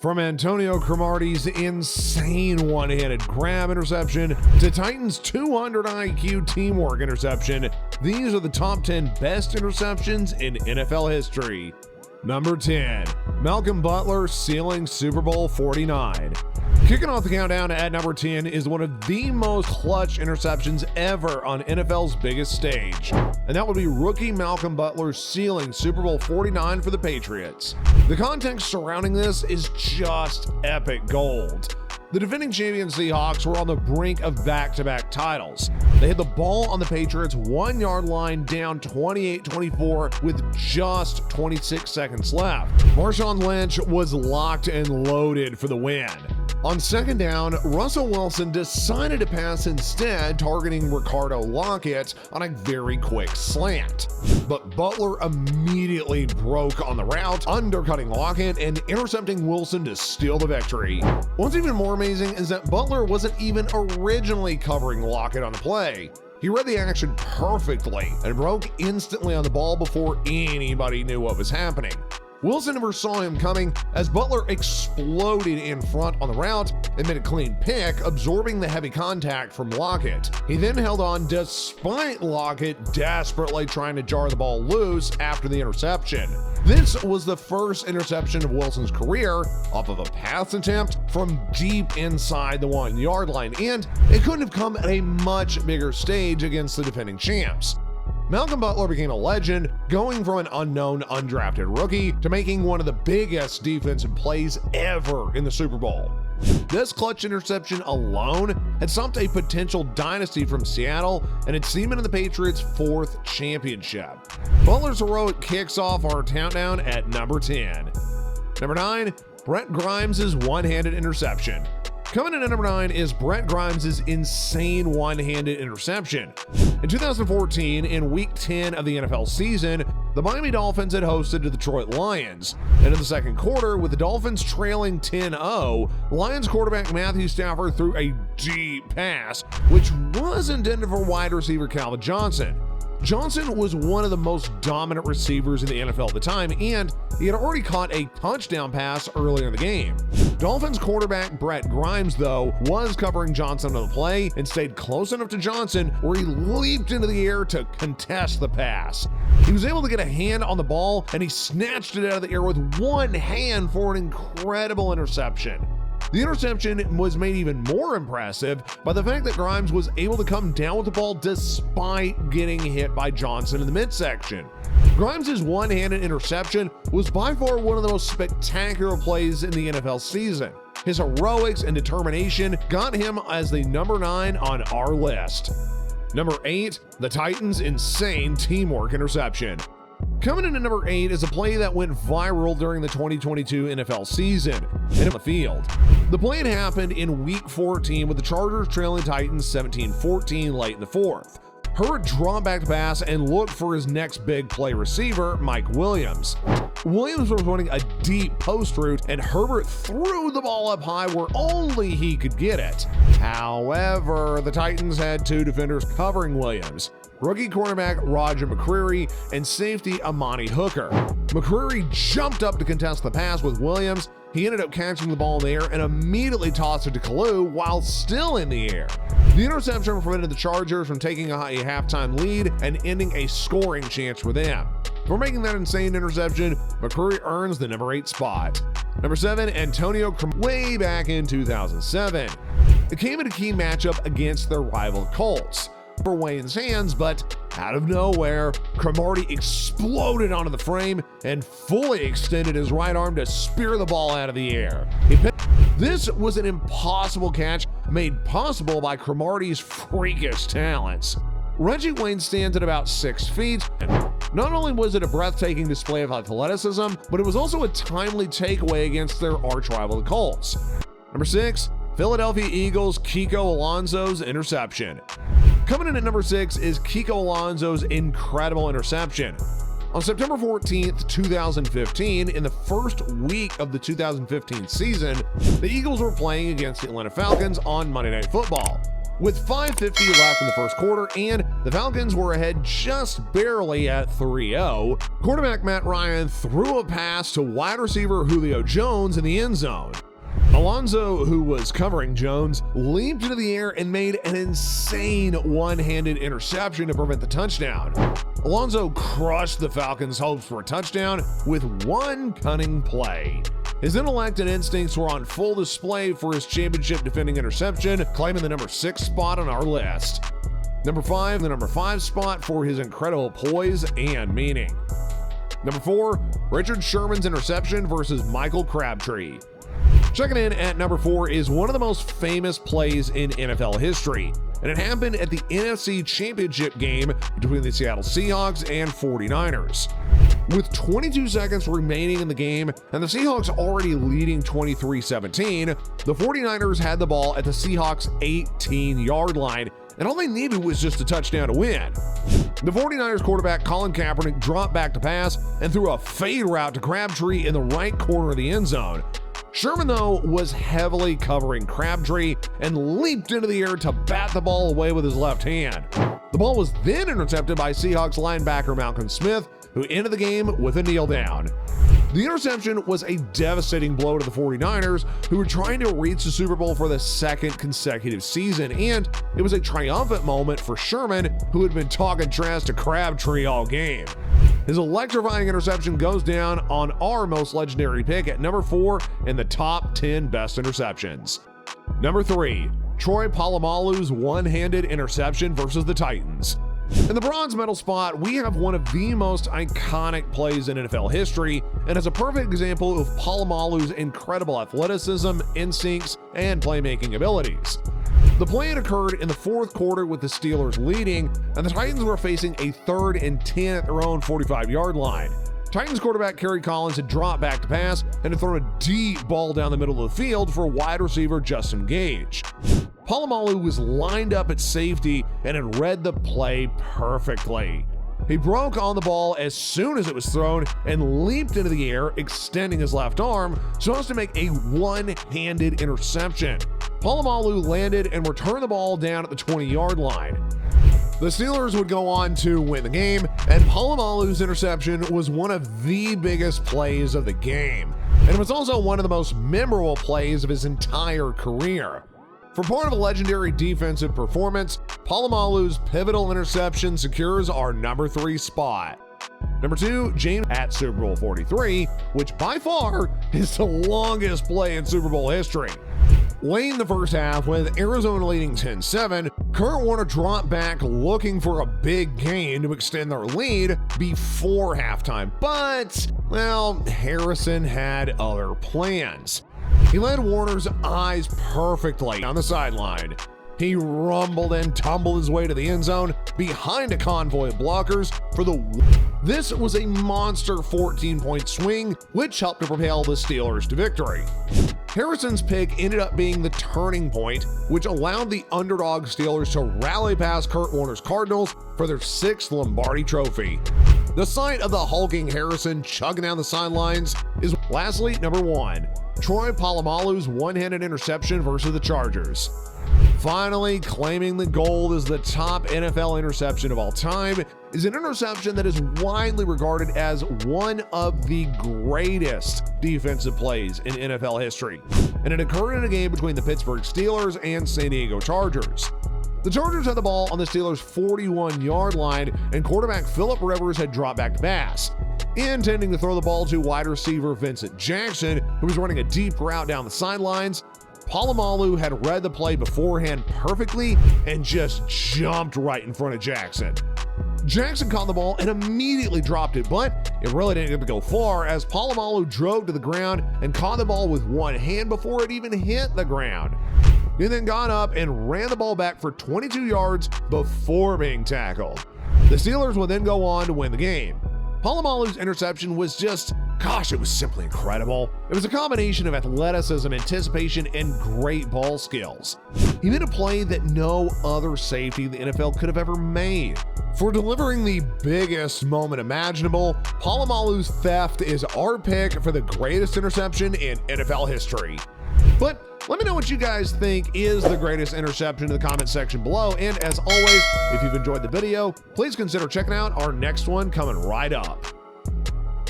From Antonio Cromartie's insane one-handed grab interception to Titans' 200 IQ teamwork interception, these are the top 10 best interceptions in NFL history. Number 10, Malcolm Butler sealing Super Bowl 49. Kicking off the countdown at number 10 is one of the most clutch interceptions ever on NFL's biggest stage, and that would be rookie Malcolm Butler sealing Super Bowl 49 for the Patriots. The context surrounding this is just epic gold. The defending champion Seahawks were on the brink of back-to-back titles. They had the ball on the Patriots' 1-yard line down 28-24 with just 26 seconds left. Marshawn Lynch was locked and loaded for the win. On second down, Russell Wilson decided to pass instead, targeting Ricardo Lockett on a very quick slant. But Butler immediately broke on the route, undercutting Lockett and intercepting Wilson to steal the victory. What's even more amazing is that Butler wasn't even originally covering Lockett on the play. He read the action perfectly and broke instantly on the ball before anybody knew what was happening. Wilson never saw him coming as Butler exploded in front on the route and made a clean pick, absorbing the heavy contact from Lockett. He then held on despite Lockett desperately trying to jar the ball loose after the interception. This was the first interception of Wilson's career off of a pass attempt from deep inside the 1-yard line, and it couldn't have come at a much bigger stage against the defending champs. Malcolm Butler became a legend, going from an unknown undrafted rookie to making one of the biggest defensive plays ever in the Super Bowl. This clutch interception alone had stopped a potential dynasty from Seattle and had cemented the Patriots' 4th championship. Butler's heroic kicks off our countdown at number 10. Number 9, Brent Grimes' one-handed interception. Coming in at number 9 is Brent Grimes' insane one-handed interception. In 2014, in Week 10 of the NFL season, the Miami Dolphins had hosted the Detroit Lions. And in the second quarter, with the Dolphins trailing 10-0, Lions quarterback Matthew Stafford threw a deep pass, which was intended for wide receiver Calvin Johnson. Johnson was one of the most dominant receivers in the NFL at the time, and he had already caught a touchdown pass earlier in the game. Dolphins quarterback Brent Grimes, though, was covering Johnson on the play and stayed close enough to Johnson where he leaped into the air to contest the pass. He was able to get a hand on the ball, and he snatched it out of the air with one hand for an incredible interception. The interception was made even more impressive by the fact that Grimes was able to come down with the ball despite getting hit by Johnson in the midsection. Grimes' one-handed interception was by far one of the most spectacular plays in the NFL season. His heroics and determination got him as the number 9 on our list. Number 8, the Titans' insane teamwork interception. Coming in at number 8 is a play that went viral during the 2022 NFL season and in the field. The play had happened in Week 14 with the Chargers trailing Titans 17-14 late in the 4th. Herbert dropped back to pass and looked for his next big play receiver, Mike Williams. Williams was running a deep post route, and Herbert threw the ball up high where only he could get it. However, the Titans had 2 defenders covering Williams: rookie cornerback Roger McCreary and safety Amani Hooker. McCreary jumped up to contest the pass with Williams. He ended up catching the ball in the air and immediately tossed it to Kalu while still in the air. The interception prevented the Chargers from taking a halftime lead and ending a scoring chance for them. For making that insane interception, McCreary earns the number 8 spot. Number 7, Antonio Cromartie, way back in 2007. It came in a key matchup against their rival Colts. For Wayne's hands, but out of nowhere, Cromartie exploded onto the frame and fully extended his right arm to spear the ball out of the air. This was an impossible catch made possible by Cromartie's freakish talents. Reggie Wayne stands at about 6 feet. Not only was it a breathtaking display of athleticism, but it was also a timely takeaway against their arch-rival, the Colts. Number 6, Philadelphia Eagles' Kiko Alonso's interception. Coming in at number 6 is Kiko Alonso's incredible interception. On September 14th, 2015, in the first week of the 2015 season, the Eagles were playing against the Atlanta Falcons on Monday Night Football. With 5:50 left in the first quarter and the Falcons were ahead just barely at 3-0, quarterback Matt Ryan threw a pass to wide receiver Julio Jones in the end zone. Alonso, who was covering Jones, leaped into the air and made an insane one-handed interception to prevent the touchdown. Alonso crushed the Falcons' hopes for a touchdown with one cunning play. His intellect and instincts were on full display for his championship defending interception, claiming the number 6 spot on our list. Number 5, the number 5 spot for his incredible poise and meaning. Number 4, Richard Sherman's interception versus Michael Crabtree. Checking in at number 4 is one of the most famous plays in NFL history, and it happened at the NFC Championship game between the Seattle Seahawks and 49ers. With 22 seconds remaining in the game and the Seahawks already leading 23-17, the 49ers had the ball at the Seahawks' 18-yard line, and all they needed was just a touchdown to win. The 49ers quarterback Colin Kaepernick dropped back to pass and threw a fade route to Crabtree in the right corner of the end zone. Sherman, though, was heavily covering Crabtree and leaped into the air to bat the ball away with his left hand. The ball was then intercepted by Seahawks linebacker Malcolm Smith, who ended the game with a kneel down. The interception was a devastating blow to the 49ers, who were trying to reach the Super Bowl for the second consecutive season, and it was a triumphant moment for Sherman, who had been talking trash to Crabtree all game. His electrifying interception goes down on our most legendary pick at number 4 in the top 10 best interceptions. Number 3, Troy Polamalu's one-handed interception versus the Titans. In the bronze medal spot, we have one of the most iconic plays in NFL history, and is a perfect example of Polamalu's incredible athleticism, instincts, and playmaking abilities. The play had occurred in the fourth quarter with the Steelers leading, and the Titans were facing a 3rd and 10 at their own 45-yard line. Titans quarterback Kerry Collins had dropped back to pass and had thrown a deep ball down the middle of the field for wide receiver Justin Gage. Polamalu was lined up at safety and had read the play perfectly. He broke on the ball as soon as it was thrown and leaped into the air, extending his left arm so as to make a one-handed interception. Polamalu landed and returned the ball down at the 20-yard line. The Steelers would go on to win the game, and Polamalu's interception was one of the biggest plays of the game, and it was also one of the most memorable plays of his entire career. For part of a legendary defensive performance, Polamalu's pivotal interception secures our number 3 spot. Number 2, James at Super Bowl 43, which by far is the longest play in Super Bowl history. Late in the first half, with Arizona leading 10-7, Kurt Warner dropped back looking for a big gain to extend their lead before halftime, but, well, Harrison had other plans. He led Warner's eyes perfectly on the sideline. He rumbled and tumbled his way to the end zone behind a convoy of blockers for the This was a monster 14-point swing, which helped to propel the Steelers to victory. Harrison's pick ended up being the turning point, which allowed the underdog Steelers to rally past Kurt Warner's Cardinals for their 6th Lombardi trophy. The sight of the hulking Harrison chugging down the sidelines is lastly number 1, Troy Polamalu's one-handed interception versus the Chargers. Finally, claiming the gold as the top NFL interception of all time is an interception that is widely regarded as one of the greatest defensive plays in NFL history, and it occurred in a game between the Pittsburgh Steelers and San Diego Chargers. The Chargers had the ball on the Steelers' 41-yard line, and quarterback Phillip Rivers had dropped back to pass, intending to throw the ball to wide receiver Vincent Jackson, who was running a deep route down the sidelines. Polamalu had read the play beforehand perfectly and just jumped right in front of Jackson. Jackson caught the ball and immediately dropped it, but it really didn't get to go far as Polamalu drove to the ground and caught the ball with one hand before it even hit the ground. He then got up and ran the ball back for 22 yards before being tackled. The Steelers would then go on to win the game. Polamalu's interception was just, it was simply incredible. It was a combination of athleticism, anticipation, and great ball skills. He made a play that no other safety the NFL could have ever made. For delivering the biggest moment imaginable, Polamalu's theft is our pick for the greatest interception in NFL history. But let me know what you guys think is the greatest interception in the comment section below. And as always, if you've enjoyed the video, please consider checking out our next one coming right up.